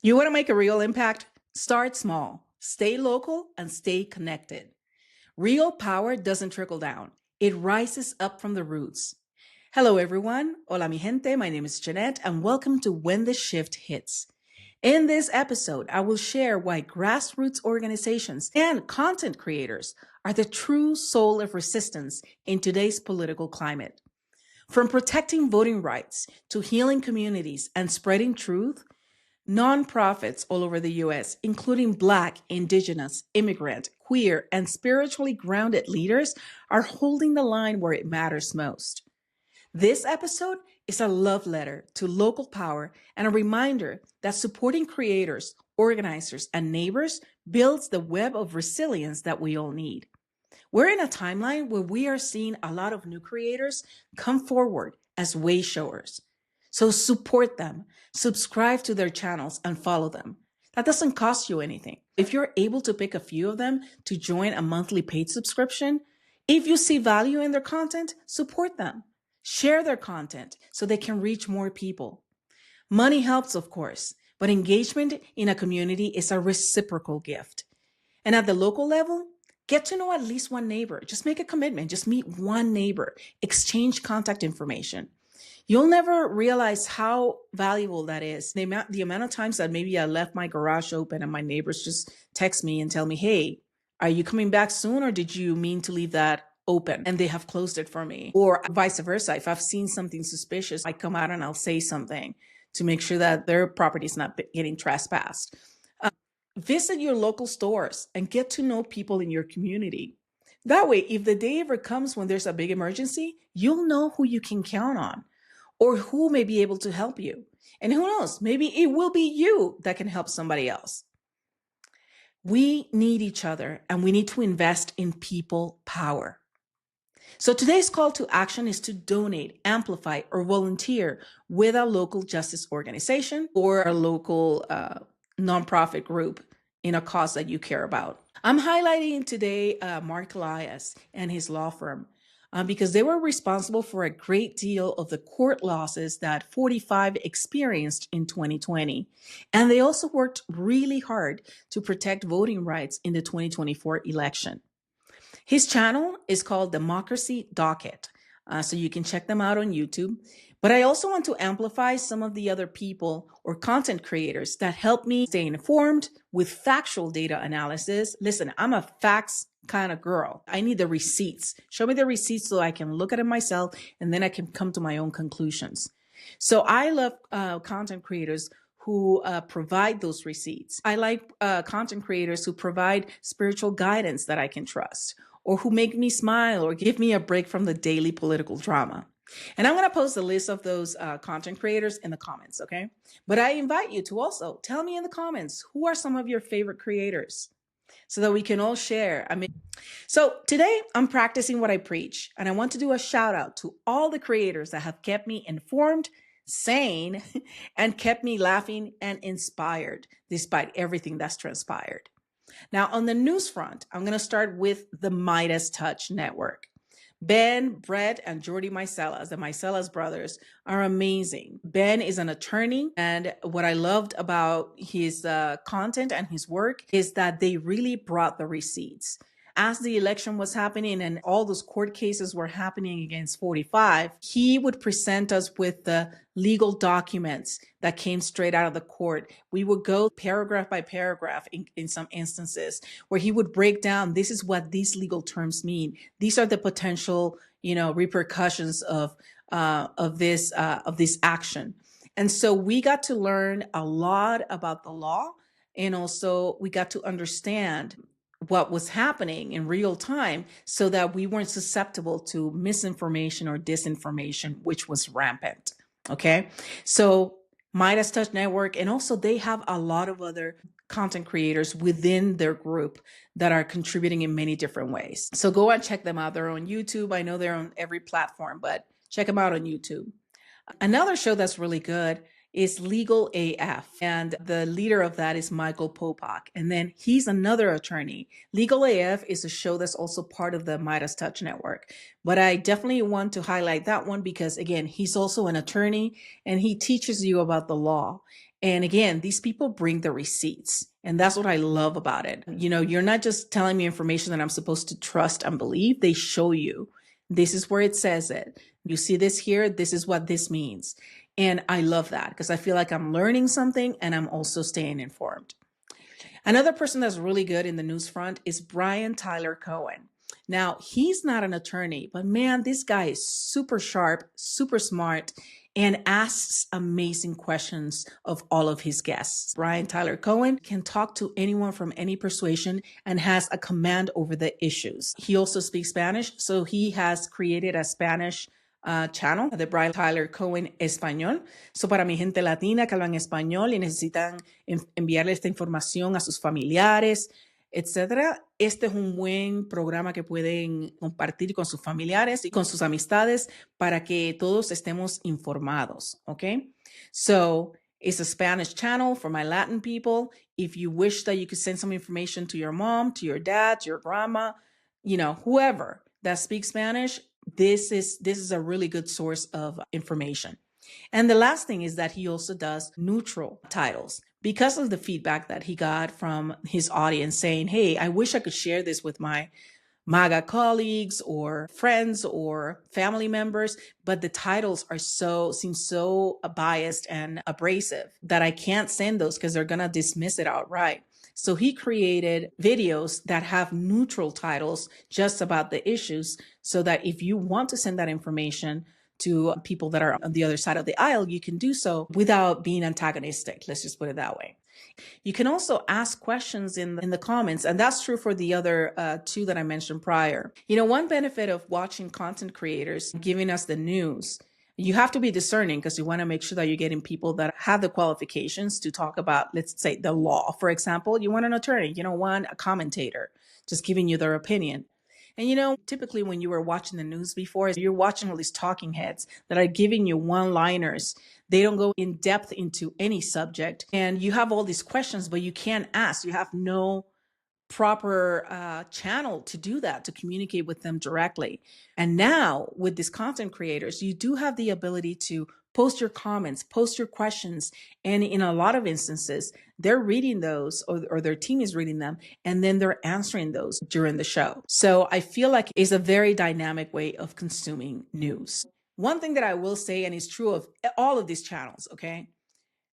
You want to make a real impact? Start small, stay local, and stay connected. Real power doesn't trickle down. It rises up from the roots. Hello, everyone. Hola, mi gente. My name is Jannette, and welcome to When the Shift Hits. In this episode, I will share why grassroots organizations and content creators are the true soul of resistance in today's political climate. From protecting voting rights to healing communities and spreading truth, nonprofits all over the US, including Black, Indigenous, immigrant, queer, and spiritually grounded leaders, are holding the line where it matters most. This episode is a love letter to local power and a reminder that supporting creators, organizers, and neighbors builds the web of resilience that we all need. We're in a timeline where we are seeing a lot of new creators come forward as way showers. So support them, subscribe to their channels, and follow them. That doesn't cost you anything. If you're able to pick a few of them to join a monthly paid subscription, if you see value in their content, support them. Share their content so they can reach more people. Money helps, of course, but engagement in a community is a reciprocal gift. And at the local level, get to know at least one neighbor. Just make a commitment. Just meet one neighbor. Exchange contact information. You'll never realize how valuable that is. The amount of times that maybe I left my garage open and my neighbors just text me and tell me, hey, are you coming back soon or did you mean to leave that open? And they have closed it for me. Or vice versa. If I've seen something suspicious, I come out and I'll say something to make sure that their property is not getting trespassed. Visit your local stores and get to know people in your community. That way, if the day ever comes when there's a big emergency, you'll know who you can count on or who may be able to help you. And who knows, maybe it will be you that can help somebody else. We need each other and we need to invest in people power. So today's call to action is to donate, amplify, or volunteer with a local justice organization or a local nonprofit group in a cause that you care about. I'm highlighting today Marc Elias and his law firm because they were responsible for a great deal of the court losses that 45 experienced in 2020. And they also worked really hard to protect voting rights in the 2024 election. His channel is called Democracy Docket, so you can check them out on YouTube. But I also want to amplify some of the other people or content creators that help me stay informed with factual data analysis. Listen, I'm a facts kind of girl. I need the receipts. Show me the receipts so I can look at it myself and then I can come to my own conclusions. So I love content creators who provide those receipts. I like content creators who provide spiritual guidance that I can trust, or who make me smile or give me a break from the daily political drama. And I'm going to post a list of those content creators in the comments, okay? But I invite you to also tell me in the comments, who are some of your favorite creators so that we can all share. So today I'm practicing what I preach, and I want to do a shout out to all the creators that have kept me informed, sane, and kept me laughing and inspired despite everything that's transpired. Now, on the news front, I'm going to start with the MeidasTouch Network. Ben, Brett, and Jordi Meiselas, the Meiselas brothers, are amazing. Ben is an attorney, and what I loved about his content and his work is that they really brought the receipts. As the election was happening and all those court cases were happening against 45, he would present us with the legal documents that came straight out of the court. We would go paragraph by paragraph in some instances where he would break down, this is what these legal terms mean. These are the potential, repercussions of this action. And so we got to learn a lot about the law, and also we got to understand what was happening in real time so that we weren't susceptible to misinformation or disinformation, which was rampant. Okay. So MeidasTouch Network, and also they have a lot of other content creators within their group that are contributing in many different ways. So go and check them out. They're on YouTube. I know they're on every platform, but check them out on YouTube. Another show that's really good is Legal AF, and the leader of that is Michael Popak, and then he's another attorney. Legal AF is a show that's also part of the MeidasTouch Network, but I definitely want to highlight that one because, again, he's also an attorney and he teaches you about the law. And again, these people bring the receipts. And that's what I love about it. You're not just telling me information that I'm supposed to trust and believe. They show you, this is where it says it. You see this here. This is what this means. And I love that because I feel like I'm learning something and I'm also staying informed. Another person that's really good in the news front is Brian Tyler Cohen. Now, he's not an attorney, but man, this guy is super sharp, super smart, and asks amazing questions of all of his guests. Brian Tyler Cohen can talk to anyone from any persuasion and has a command over the issues. He also speaks Spanish, so he has created a Spanish channel de Brian Tyler Cohen Español. So para mi gente latina que hablan español y necesitan enviarle esta información a sus familiares, etcétera, este es un buen programa que pueden compartir con sus familiares y con sus amistades para que todos estemos informados, okay? So it's a Spanish channel for my Latin people. If you wish that you could send some information to your mom, to your dad, to your grandma, whoever that speaks Spanish, this is a really good source of information. And the last thing is that he also does neutral titles because of the feedback that he got from his audience saying, hey, I wish I could share this with my MAGA colleagues or friends or family members, but the titles seem so biased and abrasive that I can't send those because they're going to dismiss it outright. So he created videos that have neutral titles just about the issues so that if you want to send that information to people that are on the other side of the aisle, you can do so without being antagonistic. Let's just put it that way. You can also ask questions in the comments, and that's true for the other two that I mentioned prior. One benefit of watching content creators giving us the news, you have to be discerning because you want to make sure that you're getting people that have the qualifications to talk about, let's say, the law. For example, you want an attorney, you don't want a commentator just giving you their opinion. And typically when you were watching the news before, you're watching all these talking heads that are giving you one-liners. They don't go in depth into any subject. And you have all these questions, but you can't ask. You have no proper channel to do that, to communicate with them directly. And now with these content creators, you do have the ability to post your comments, post your questions. And in a lot of instances, they're reading those or their team is reading them, and then they're answering those during the show. So I feel like it's a very dynamic way of consuming news. One thing that I will say, and it's true of all of these channels, okay?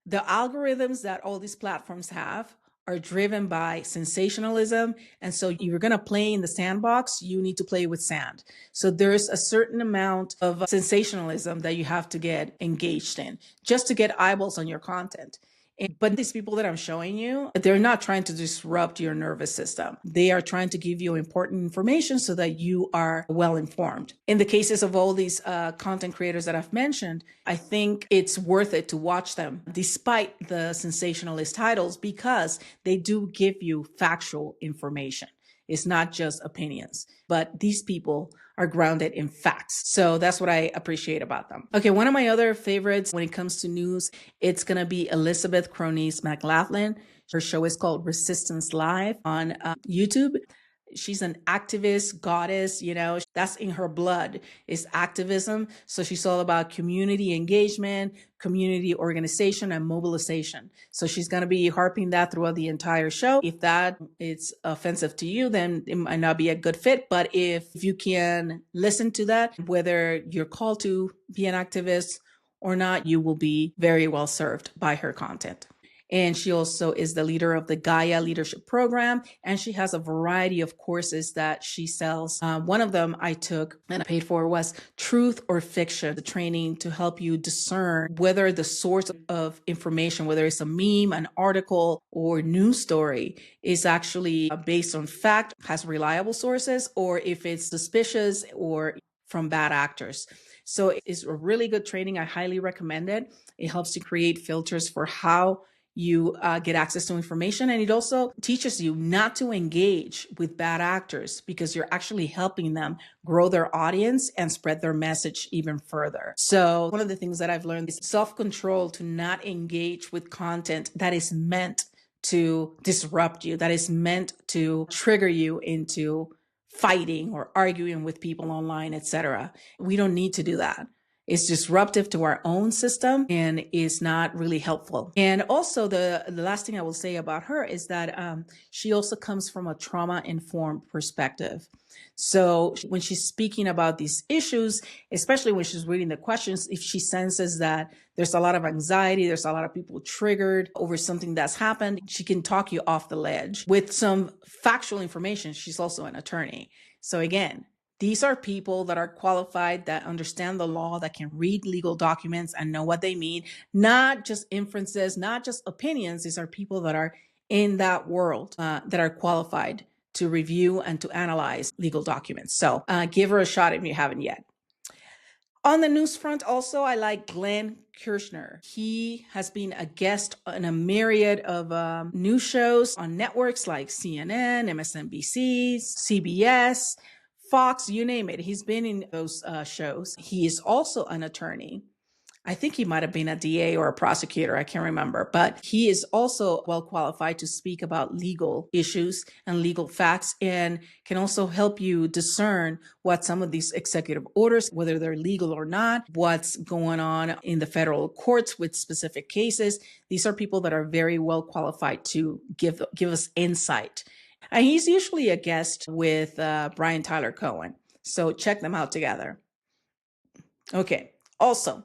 The algorithms that all these platforms have are driven by sensationalism. And so you're going to play in the sandbox, you need to play with sand. So there's a certain amount of sensationalism that you have to get engaged in just to get eyeballs on your content. But these people that I'm showing you, they're not trying to disrupt your nervous system. They are trying to give you important information so that you are well informed. In the cases of all these content creators that I've mentioned, I think it's worth it to watch them despite the sensationalist titles because they do give you factual information. It's not just opinions, but these people are grounded in facts. So that's what I appreciate about them. Okay, one of my other favorites when it comes to news, it's going to be Elizabeth Cronise McLaughlin. Her show is called Resistance Live on YouTube. She's an activist goddess, that's in her blood is activism. So she's all about community engagement, community organization, and mobilization. So she's going to be harping that throughout the entire show. If that is offensive to you, then it might not be a good fit. But if you can listen to that, whether you're called to be an activist or not, you will be very well served by her content. And she also is the leader of the Gaia Leadership Program. And she has a variety of courses that she sells. One of them I took and I paid for was Truth or Fiction, the training to help you discern whether the source of information, whether it's a meme, an article, or news story, is actually based on fact, has reliable sources, or if it's suspicious or from bad actors. So it's a really good training. I highly recommend it. It helps you create filters for how you get access to information. And it also teaches you not to engage with bad actors because you're actually helping them grow their audience and spread their message even further. So one of the things that I've learned is self-control to not engage with content that is meant to disrupt you, that is meant to trigger you into fighting or arguing with people online, etc. We don't need to do that. It's disruptive to our own system and is not really helpful. And also the last thing I will say about her is that she also comes from a trauma-informed perspective. So when she's speaking about these issues, especially when she's reading the questions, if she senses that there's a lot of anxiety, there's a lot of people triggered over something that's happened, she can talk you off the ledge with some factual information. She's also an attorney. So again, these are people that are qualified, that understand the law, that can read legal documents and know what they mean, not just inferences, not just opinions. These are people that are in that world, that are qualified to review and to analyze legal documents. So give her a shot if you haven't yet. On the news front, also, I like Glenn Kirshner. He has been a guest on a myriad of news shows on networks like CNN, MSNBC, CBS, Fox, you name it. He's been in those shows. He is also an attorney. I think he might have been a DA or a prosecutor. I can't remember, but he is also well qualified to speak about legal issues and legal facts, and can also help you discern what some of these executive orders, whether they're legal or not, what's going on in the federal courts with specific cases. These are people that are very well qualified to give us insight. And he's usually a guest with Brian Tyler Cohen. So check them out together. Okay. Also,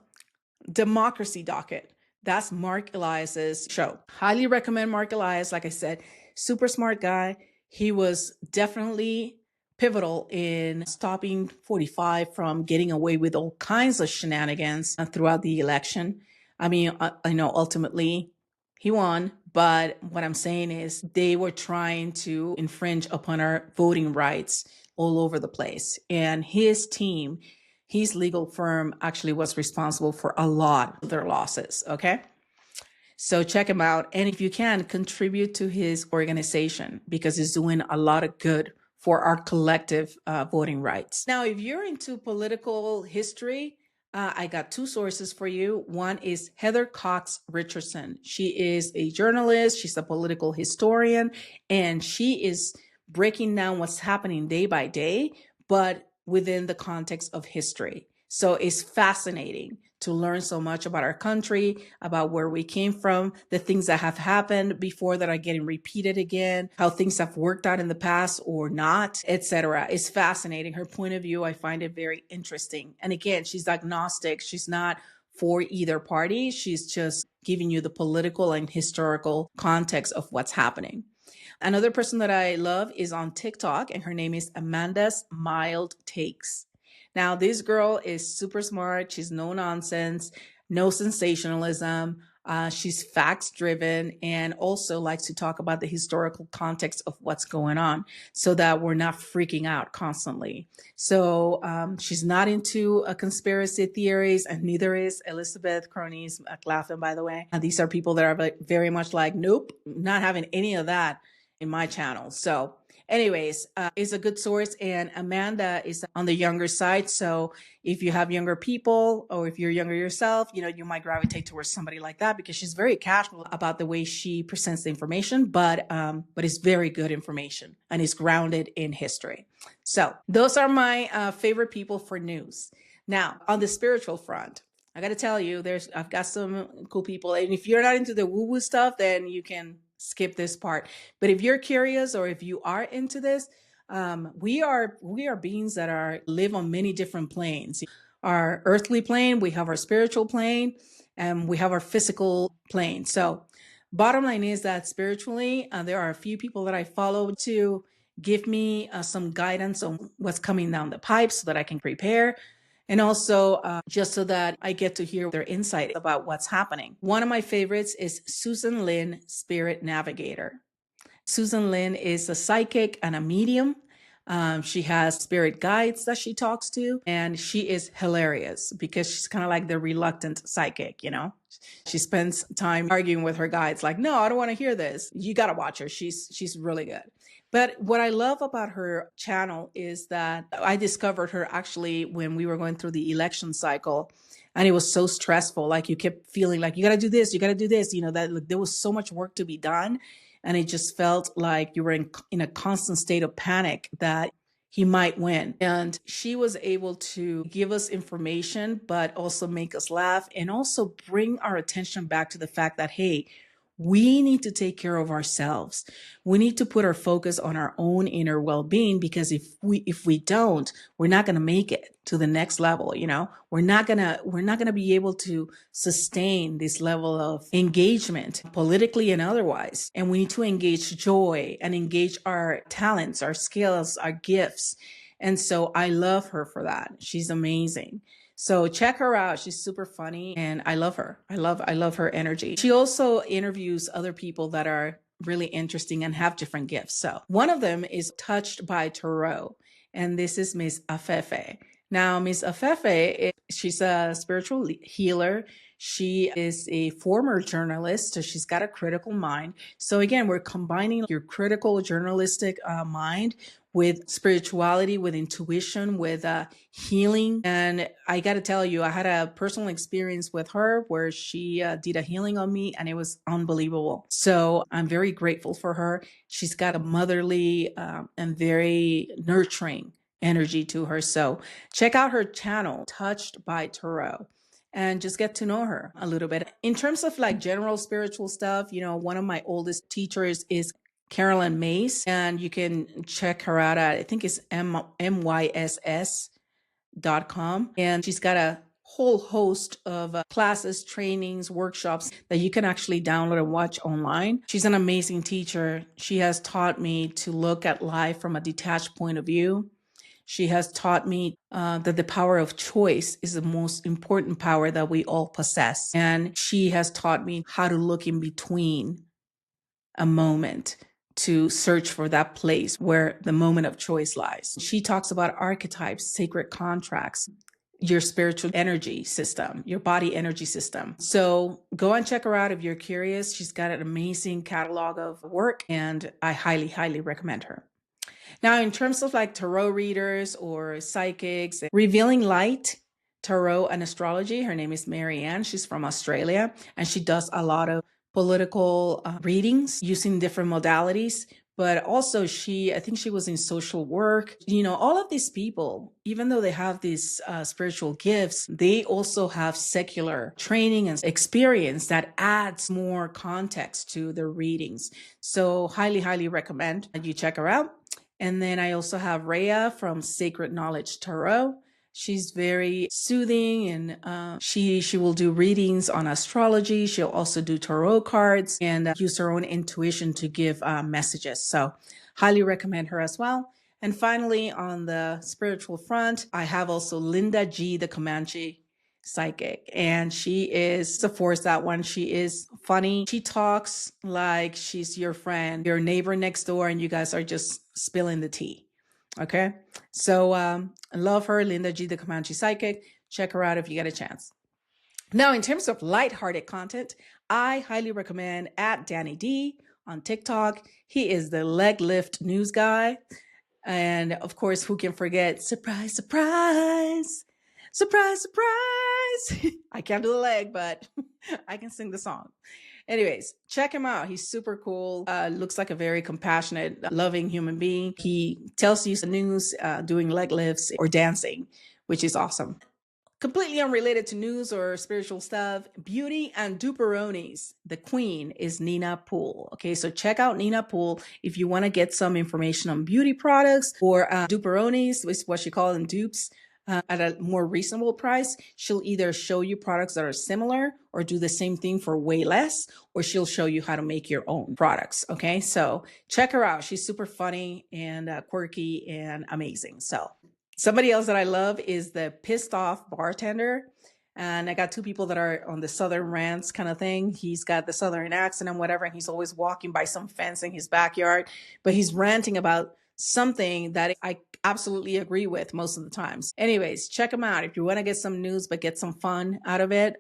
Democracy Docket. That's Marc Elias's show. Highly recommend Marc Elias. Like I said, super smart guy. He was definitely pivotal in stopping 45 from getting away with all kinds of shenanigans throughout the election. I mean, I know ultimately he won, but what I'm saying is they were trying to infringe upon our voting rights all over the place. And his team, his legal firm, actually was responsible for a lot of their losses. Okay. So check him out. And if you can, contribute to his organization, because he's doing a lot of good for our collective voting rights. Now, if you're into political history, I got two sources for you. One is Heather Cox Richardson. She is a journalist. She's a political historian, and she is breaking down what's happening day by day, but within the context of history. So it's fascinating to learn so much about our country, about where we came from, the things that have happened before that are getting repeated again, how things have worked out in the past or not, etc. It's fascinating. Her point of view, I find it very interesting. And again, she's agnostic. She's not for either party. She's just giving you the political and historical context of what's happening. Another person that I love is on TikTok, and her name is Amanda's Mild Takes. Now, this girl is super smart. She's no nonsense, no sensationalism. She's facts driven, and also likes to talk about the historical context of what's going on so that we're not freaking out constantly. So she's not into conspiracy theories, and neither is Elizabeth Cronise McLaughlin, by the way. And these are people that are very much like, nope, not having any of that in my channel. So anyways, it's a good source, and Amanda is on the younger side. So if you have younger people, or if you're younger yourself, you might gravitate towards somebody like that, because she's very casual about the way she presents the information, but it's very good information and is grounded in history. So those are my favorite people for news. Now, on the spiritual front, I got to tell you, I've got some cool people. And if you're not into the woo-woo stuff, then you can skip this part. But if you're curious, or if you are into this, we are beings that live on many different planes. Our earthly plane, we have our spiritual plane, and we have our physical plane. So bottom line is that spiritually, there are a few people that I follow to give me some guidance on what's coming down the pipe so that I can prepare. And also just so that I get to hear their insight about what's happening. One of my favorites is Susan Lin, Spirit Navigator. Susan Lin is a psychic and a medium. She has spirit guides that she talks to, and she is hilarious because she's kind of like the reluctant psychic, She spends time arguing with her guides like, no, I don't want to hear this. You got to watch her. She's really good. But what I love about her channel is that I discovered her actually when we were going through the election cycle, and it was so stressful. Like, you kept feeling like you got to do this, that there was so much work to be done. And it just felt like you were in a constant state of panic that he might win. And she was able to give us information, but also make us laugh and also bring our attention back to the fact that, hey, we need to take care of ourselves. We need to put our focus on our own inner well-being, because if we don't, we're not going to make it to the next level. We're not going to be able to sustain this level of engagement politically and otherwise. And we need to engage joy and engage our talents, our skills, our gifts. And so I love her for that. She's amazing. So check her out. She's super funny and I love her. I love her energy. She also interviews other people that are really interesting and have different gifts. So one of them is Touched by Tarot, and this is Miss Afefe. Now, Miss Afefe, she's a spiritual healer. She is a former journalist, so she's got a critical mind. So again, we're combining your critical journalistic mind with spirituality, with intuition, with healing. And I got to tell you, I had a personal experience with her where she did a healing on me, and it was unbelievable. So I'm very grateful for her. She's got a motherly and very nurturing energy to her. So check out her channel, Touched by Tarot, and just get to know her a little bit. In terms of like general spiritual stuff, one of my oldest teachers is Carolyn Mace, and you can check her out at, I think it's MYSS.com. And she's got a whole host of classes, trainings, workshops that you can actually download and watch online. She's an amazing teacher. She has taught me to look at life from a detached point of view. She has taught me that the power of choice is the most important power that we all possess. And she has taught me how to look in between a moment to search for that place where the moment of choice lies. She talks about archetypes, sacred contracts, your spiritual energy system, your body energy system. So go and check her out if you're curious. She's got an amazing catalog of work, and I highly, highly recommend her. Now, in terms of like tarot readers or psychics, Revealing Light Tarot and Astrology, her name is Marianne. She's from Australia, and she does a lot of political readings using different modalities. But also I think she was in social work. All of these people, even though they have these spiritual gifts, they also have secular training and experience that adds more context to their readings. So highly, highly recommend that you check her out. And then I also have Rhea from Sacred Knowledge Tarot. She's very soothing, and she will do readings on astrology. She'll also do tarot cards and use her own intuition to give messages. So highly recommend her as well. And finally, on the spiritual front, I have also Linda G, the Comanche psychic, and she is a force. That one, she is funny. She talks like she's your friend, your neighbor next door, and you guys are just spilling the tea. Okay, so I love her, Linda G, the Comanche psychic. Check her out if you get a chance. Now, in terms of lighthearted content, I highly recommend at Danny D on TikTok. He is the leg lift news guy, and of course, who can forget? Surprise, surprise. Surprise, surprise. I can't do the leg, but I can sing the song. Anyways, check him out. He's super cool. Looks like a very compassionate, loving human being. He tells you the news, doing leg lifts or dancing, which is awesome. Completely unrelated to news or spiritual stuff, Beauty and Duperonis. The queen is Nina Poole. Okay, so check out Nina Poole if you want to get some information on beauty products, or Duperonis, which is what she calls them, dupes. At a more reasonable price. She'll either show you products that are similar or do the same thing for way less, or she'll show you how to make your own products. Okay, so check her out. She's super funny and quirky and amazing. So somebody else that I love is the Pissed Off Bartender. And I got two people that are on the Southern rants kind of thing. He's got the Southern accent and whatever, and he's always walking by some fence in his backyard, but he's ranting about something that I absolutely agree with most of the times. Anyways, check him out. If you want to get some news but get some fun out of it,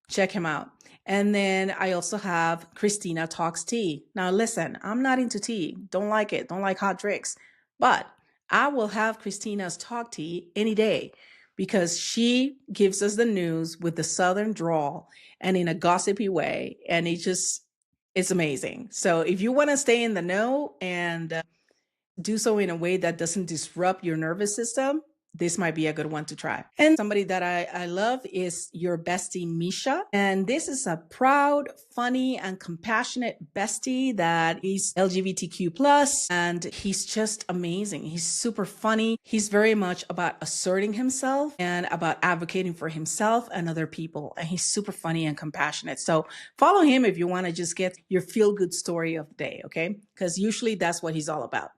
check him out. And then I also have Christina Talks Tea. Now listen, I'm not into tea. Don't like it. Don't like hot drinks. But I will have Christina's Talk Tea any day, because she gives us the news with the Southern drawl and in a gossipy way. And it's amazing. So if you want to stay in the know and do so in a way that doesn't disrupt your nervous system, this might be a good one to try. And somebody that I love is your bestie, Misha. And this is a proud, funny, and compassionate bestie that is LGBTQ plus, and he's just amazing. He's super funny. He's very much about asserting himself and about advocating for himself and other people. And he's super funny and compassionate. So follow him if you want to just get your feel-good story of the day, okay? Because usually that's what he's all about.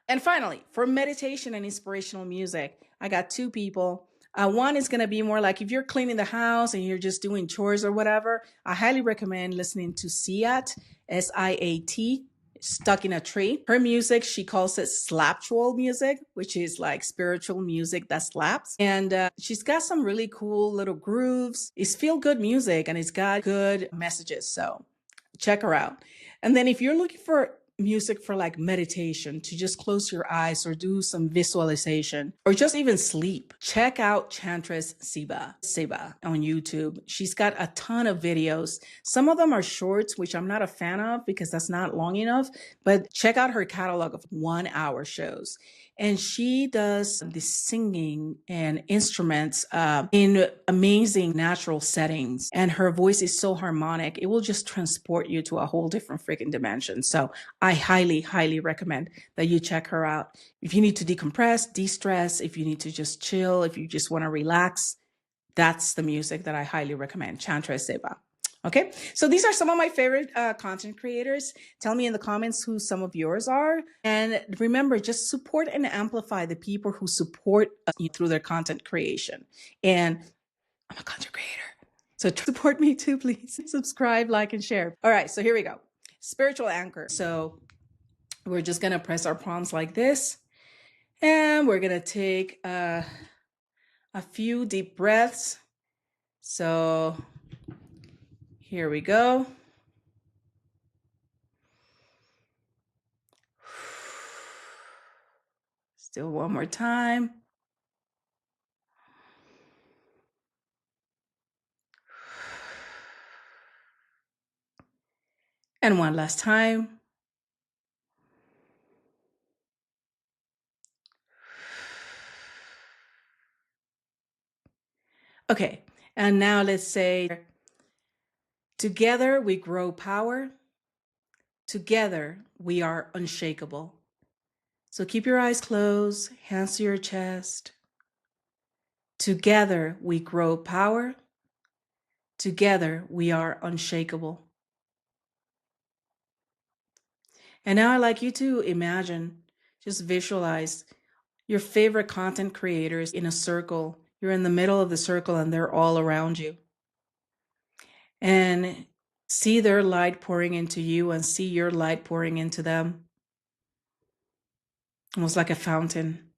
And finally, for meditation and inspirational music, I got two people. One is going to be more like if you're cleaning the house and you're just doing chores or whatever, I highly recommend listening to Siat, S-I-A-T, Stuck in a Tree. Her music, she calls it slaptual music, which is like spiritual music that slaps. And she's got some really cool little grooves. It's feel-good music and it's got good messages. So check her out. And then if you're looking for music for like meditation, to just close your eyes or do some visualization or just even sleep, check out Chantress Seba on YouTube. She's got a ton of videos. Some of them are shorts, which I'm not a fan of because that's not long enough, but check out her catalog of 1-hour shows. And she does the singing and instruments in amazing natural settings. And her voice is so harmonic, it will just transport you to a whole different freaking dimension. So I highly, highly recommend that you check her out. If you need to decompress, de-stress, if you need to just chill, if you just want to relax, that's the music that I highly recommend, Chantress Seba. Okay, so these are some of my favorite content creators. Tell me in the comments who some of yours are. And remember, just support and amplify the people who support you through their content creation. And I'm a content creator, so support me too, please. Subscribe, like, and share. All right, so here we go. Spiritual anchor. So we're just going to press our palms like this. And we're going to take a few deep breaths. So here we go. Still one more time. And one last time. Okay, and now let's say, together we grow power. Together we are unshakable. So keep your eyes closed, hands to your chest. Together we grow power. Together we are unshakable. And now I'd like you to imagine, just visualize your favorite content creators in a circle. You're in the middle of the circle and they're all around you. And see their light pouring into you and see your light pouring into them. Almost like a fountain.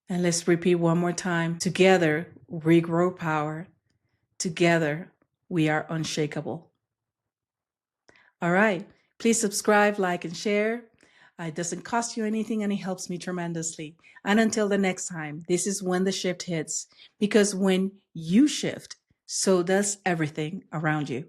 And let's repeat one more time. Together, we grow power. Together, we are unshakable. All right. Please subscribe, like, and share. It doesn't cost you anything and it helps me tremendously. And until the next time, this is when the shift hits. Because when you shift, so does everything around you.